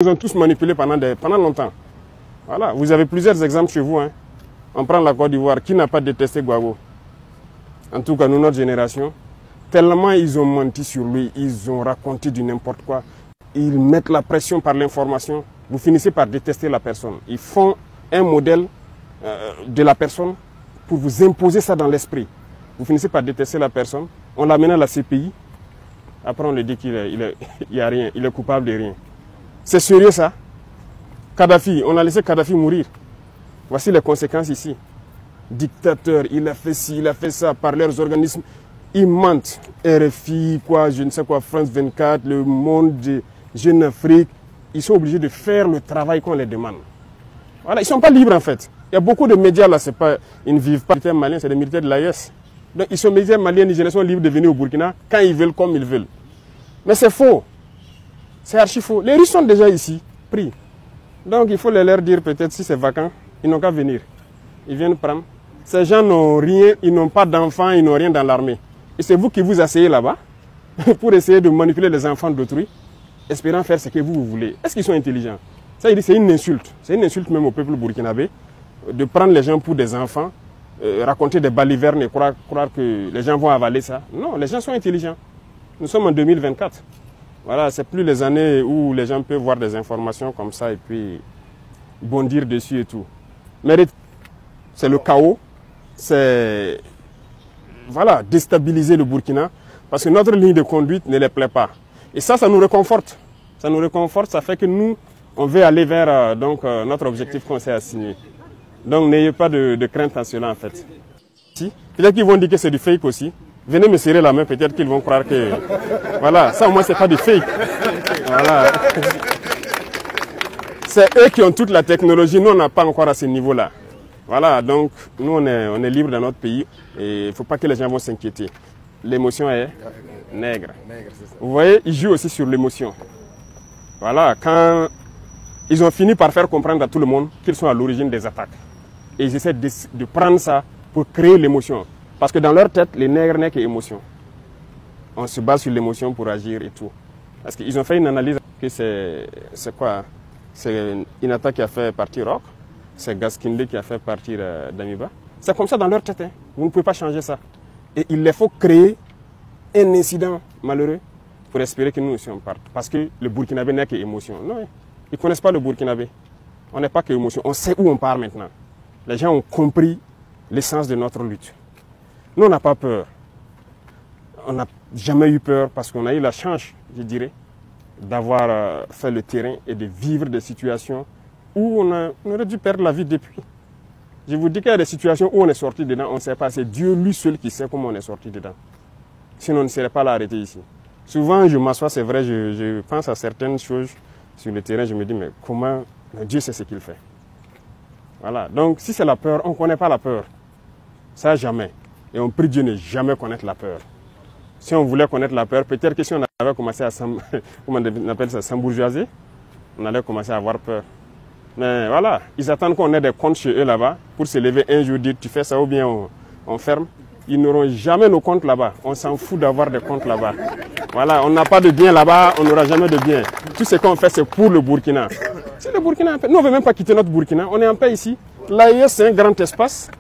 Ils nous ont tous manipulés pendant longtemps. Voilà, vous avez plusieurs exemples chez vous. Hein. On prend la Côte d'Ivoire. Qui n'a pas détesté Gbagbo? En tout cas, nous, notre génération. Tellement ils ont menti sur lui, ils ont raconté du n'importe quoi. Ils mettent la pression par l'information. Vous finissez par détester la personne. Ils font un modèle de la personne pour vous imposer ça dans l'esprit. Vous finissez par détester la personne. On l'amène à la CPI. Après, on lui dit qu'il n'y a rien. Il est coupable de rien. C'est sérieux ça? Kadhafi, on a laissé Kadhafi mourir. Voici les conséquences ici. Dictateur, il a fait ci, il a fait ça par leurs organismes. Ils mentent. RFI, quoi, je ne sais quoi, France 24, Le Monde, Jeune Afrique. Ils sont obligés de faire le travail qu'on les demande. Voilà, ils ne sont pas libres en fait. Il y a beaucoup de médias là, ils ne vivent pas. Les militaires maliens, c'est des militaires de l'AES. Donc ils sont militaires maliens, nigériens, sont libres de venir au Burkina quand ils veulent, comme ils veulent. Mais c'est faux. C'est archi faux. Les Russes sont déjà ici, pris. Donc il faut leur dire peut-être si c'est vacant, ils n'ont qu'à venir. Ils viennent prendre. Ces gens n'ont rien, ils n'ont pas d'enfants, ils n'ont rien dans l'armée. Et c'est vous qui vous asseyez là-bas pour essayer de manipuler les enfants d'autrui, espérant faire ce que vous voulez. Est-ce qu'ils sont intelligents? Ça, c'est une insulte. C'est une insulte même au peuple burkinabé de prendre les gens pour des enfants, raconter des balivernes et croire que les gens vont avaler ça. Non, les gens sont intelligents. Nous sommes en 2024. Voilà, c'est plus les années où les gens peuvent voir des informations comme ça et puis bondir dessus et tout. Mais c'est le chaos, c'est voilà, déstabiliser le Burkina parce que notre ligne de conduite ne les plaît pas. Et ça nous réconforte. Ça nous réconforte, ça fait que nous, on veut aller vers notre objectif qu'on s'est assigné. Donc n'ayez pas de crainte à cela en fait. Si, peut-être qu'ils vont dire que c'est du fake aussi. Venez me serrer la main, peut-être qu'ils vont croire que... Voilà, ça au moins c'est pas du fake. Voilà. C'est eux qui ont toute la technologie, nous on n'a pas encore à ce niveau-là. Voilà, donc nous on est libre dans notre pays et il ne faut pas que les gens vont s'inquiéter. L'émotion est nègre. Vous voyez, ils jouent aussi sur l'émotion. Voilà, quand ils ont fini par faire comprendre à tout le monde qu'ils sont à l'origine des attaques. Et ils essaient de prendre ça pour créer l'émotion. Parce que dans leur tête, les nègres n'est qu'émotion. On se base sur l'émotion pour agir et tout. Parce qu'ils ont fait une analyse que c'est quoi? C'est Inata qui a fait partir Rock, c'est Gaskinde qui a fait partir Damiba. C'est comme ça dans leur tête. Hein. Vous ne pouvez pas changer ça. Et il les faut créer un incident malheureux pour espérer que nous aussi on parte. Parce que le Burkinabé n'est qu'émotion. Non, ils ne connaissent pas le Burkinabé. On n'est pas qu'émotion. On sait où on part maintenant. Les gens ont compris l'essence de notre lutte. Nous, on n'a pas peur. On n'a jamais eu peur parce qu'on a eu la chance, je dirais, d'avoir fait le terrain et de vivre des situations où on aurait dû perdre la vie depuis. Je vous dis qu'il y a des situations où on est sorti dedans, on ne sait pas. C'est Dieu lui seul qui sait comment on est sorti dedans. Sinon, on ne serait pas là arrêté ici. Souvent, je m'assois, c'est vrai, je pense à certaines choses sur le terrain, je me dis, mais comment Dieu sait ce qu'il fait. Voilà. Donc, si c'est la peur, on ne connaît pas la peur. Ça, jamais. Et on prie Dieu ne jamais connaître la peur. Si on voulait connaître la peur, peut-être que si on avait commencé à s'embourgeoiser, on allait commencer à avoir peur. Mais voilà, ils attendent qu'on ait des comptes chez eux là-bas pour se lever un jour, dire tu fais ça ou bien on ferme. Ils n'auront jamais nos comptes là-bas. On s'en fout d'avoir des comptes là-bas. Voilà, on n'a pas de bien là-bas, on n'aura jamais de bien. Tout ce qu'on fait, c'est pour le Burkina. C'est le Burkina en paix. Nous, on ne veut même pas quitter notre Burkina. On est en paix ici. L'AES, c'est un grand espace.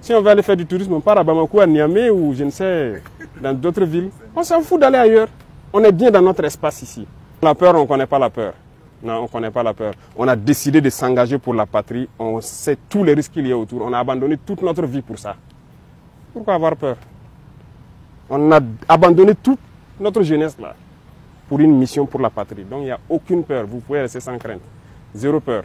Si on veut aller faire du tourisme, on part à Bamako, à Niamey ou je ne sais, dans d'autres villes. On s'en fout d'aller ailleurs. On est bien dans notre espace ici. La peur, on ne connaît pas la peur. Non, on ne connaît pas la peur. On a décidé de s'engager pour la patrie. On sait tous les risques qu'il y a autour. On a abandonné toute notre vie pour ça. Pourquoi avoir peur? On a abandonné toute notre jeunesse là pour une mission pour la patrie. Donc il n'y a aucune peur. Vous pouvez rester sans crainte. Zéro peur.